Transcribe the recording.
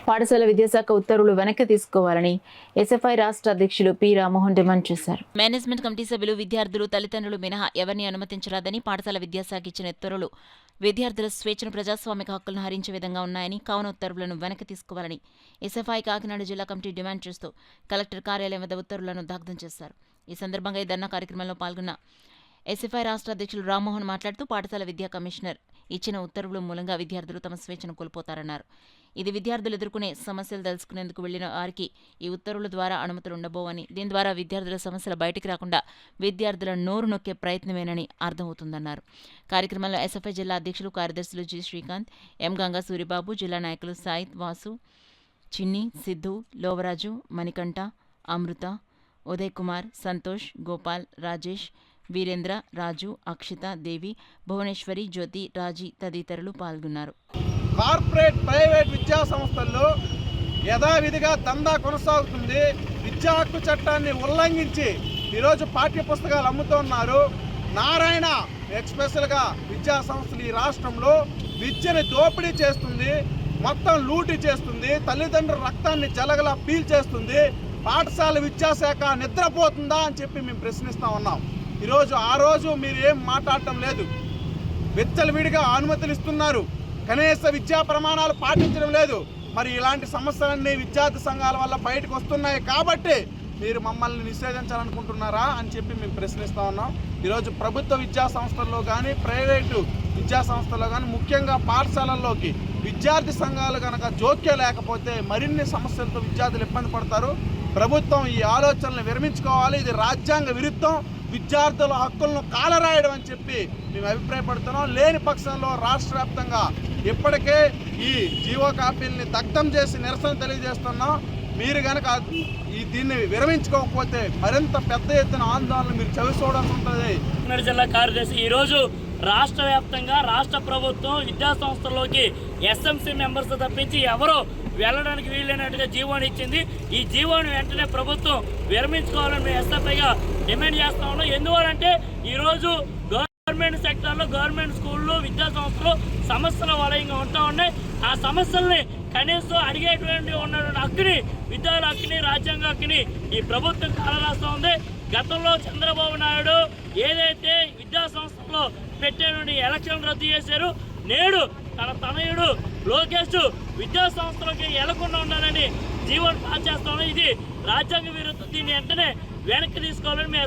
పాఠశాల విద్యాశాఖ ఉత్తర్వులు వెనక్కి తీసుకోవాలని ఎస్ఎఫ్ఐ రాష్ట్ర అధ్యక్షులు పి రామ్మోహన్ డిమాండ్ చేశారు. మేనేజ్మెంట్ కమిటీ సభ్యులు, విద్యార్థులు, తల్లిదండ్రులు మినహా ఎవరిని అనుమతించరాదని పాఠశాల విద్యాశాఖ ఇచ్చిన ఉత్తర్వులు విద్యార్థుల స్వేచ్ఛను, ప్రజాస్వామిక హక్కులను హరించే విధంగా ఉన్నాయని, కావున ఉత్తర్వులను వెనక్కి తీసుకోవాలని ఎస్ఎఫ్ఐ కాకినాడ జిల్లా కమిటీ డిమాండ్ చేస్తూ కలెక్టర్ కార్యాలయం వద్ద ఉత్తర్వులను దగ్ధం చేశారు. ఈ సందర్భంగా ఈ ధర్నా కార్యక్రమంలో పాల్గొన్న ఎస్ఎఫ్ఐ రాష్ట్ర అధ్యక్షులు రామ్మోహన్ మాట్లాడుతూ పాఠశాల విద్యా కమిషనర్ ఇచ్చిన ఉత్తర్వుల మూలంగా విద్యార్థులు తమ స్వేచ్ఛను కోల్పోతారన్నారు. ఇది విద్యార్థులు ఎదుర్కొనే సమస్యలు తెలుసుకునేందుకు వెళ్లిన వారికి ఈ ఉత్తర్వుల ద్వారా అనుమతులు ఉండబోవని, దీని ద్వారా విద్యార్థుల సమస్యలు బయటికి రాకుండా విద్యార్థుల నోరు నొక్కే ప్రయత్నమేనని అర్థమవుతుందన్నారు. కార్యక్రమంలో ఎస్ఎఫ్ఐ జిల్లా అధ్యక్షులు, కార్యదర్శులు జి శ్రీకాంత్, ఎం గంగా సూరిబాబు, జిల్లా నాయకులు సాయిత్, వాసు, చిన్ని, సిద్ధు, లోవరాజు, మణికంఠ, అమృత, ఉదయ్ కుమార్, సంతోష్, గోపాల్, రాజేష్, వీరేంద్ర, రాజు, అక్షిత, దేవి, భువనేశ్వరి, జ్యోతి, రాజీ తదితరులు పాల్గొన్నారు. కార్పొరేట్, ప్రైవేట్ విద్యా సంస్థల్లో యథావిధిగా దందా కొనసాగుతుంది. విద్యా హక్కు చట్టాన్ని ఉల్లంఘించి ఈరోజు పాఠ్య పుస్తకాలు అమ్ముతున్నారు. నారాయణ ఎక్స్పెషల్గా విద్యా సంస్థలు ఈ రాష్ట్రంలో విద్యని దోపిడీ చేస్తుంది, మొత్తం లూటీ చేస్తుంది, తల్లిదండ్రుల రక్తాన్ని జలగలా పీల్చేస్తుంది. పాఠశాల విద్యాశాఖ నిద్రపోతుందా అని చెప్పి మేము ప్రశ్నిస్తూ ఉన్నాం. ఈరోజు ఆ రోజు మీరు ఏం మాట్లాడటం లేదు. విచ్చలవిడిగా అనుమతులు ఇస్తున్నారు, కనీస విద్యా ప్రమాణాలు పాటించడం లేదు. మరి ఇలాంటి సమస్యలన్నీ విద్యార్థి సంఘాల వల్ల బయటకు వస్తున్నాయి కాబట్టి మీరు మమ్మల్ని నిషేధించాలనుకుంటున్నారా అని చెప్పి మేము ప్రశ్నిస్తూ ఉన్నాం. ఈరోజు ప్రభుత్వ విద్యా సంస్థల్లో కానీ, ప్రైవేటు విద్యా సంస్థల్లో కానీ, ముఖ్యంగా పాఠశాలల్లోకి విద్యార్థి సంఘాలు కనుక జోక్యం లేకపోతే మరిన్ని సమస్యలతో విద్యార్థులు ఇబ్బంది పడతారు. ప్రభుత్వం ఈ ఆలోచనలు విరమించుకోవాలి. ఇది రాజ్యాంగ విరుద్ధం, విద్యార్థుల హక్కులను కాలరాయడం అని చెప్పి మేము అభిప్రాయపడుతున్నాం. లేని పక్షంలో రాష్ట్ర వ్యాప్తంగా ఇప్పటికే ఈ జీవో కాపీల్ని దగ్ధం చేసి నిరసన తెలియజేస్తున్నాం. మీరు కనుక దీన్ని విరమించుకోకపోతే మరింత పెద్ద ఎత్తున ఆందోళన మీరు చవిచూడాల్సి ఉంటుంది. కాకినాడ జిల్లా కార్యదర్శి ఈరోజు రాష్ట్ర వ్యాప్తంగా రాష్ట్ర ప్రభుత్వం విద్యా సంస్థల్లోకి ఎస్ఎంసీ మెంబర్స్ తప్పించి ఎవరో వెళ్ళడానికి వీలైనట్టుగా జీవోని ఇచ్చింది. ఈ జీవోని వెంటనే ప్రభుత్వం విరమించుకోవాలని మేము ఎస్ఎఫ్ఐగా డిమాండ్ చేస్తా ఉన్నాం. ఎందువలంటే ఈరోజు గవర్నమెంట్ సెక్టార్లో, గవర్నమెంట్ స్కూళ్ళు, విద్యా సంస్థలు సమస్యల వలయంగా ఉంటూ ఉన్నాయి. ఆ సమస్యల్ని కనీసం అడిగేటువంటి ఉన్నటువంటి హక్కుని, విద్యార్థుల హక్కుని, రాజ్యాంగ హక్కుని ఈ ప్రభుత్వం కాలరాస్తూ ఉంది. గతంలో చంద్రబాబు నాయుడు ఏదైతే విద్యా సంస్థల్లో పెట్టేటువంటి ఎలక్షన్ రద్దు చేశారు, నేడు తన తనయుడు లోకేష్ విద్యా సంస్థలకి వెళ్లకుండా ఉండాలని జీవోని పాస్ చేస్తామని, ఇది రాజ్యాంగ విరుద్ధం. దీన్ని వెంటనే వెనక్కి తీసుకోవాలని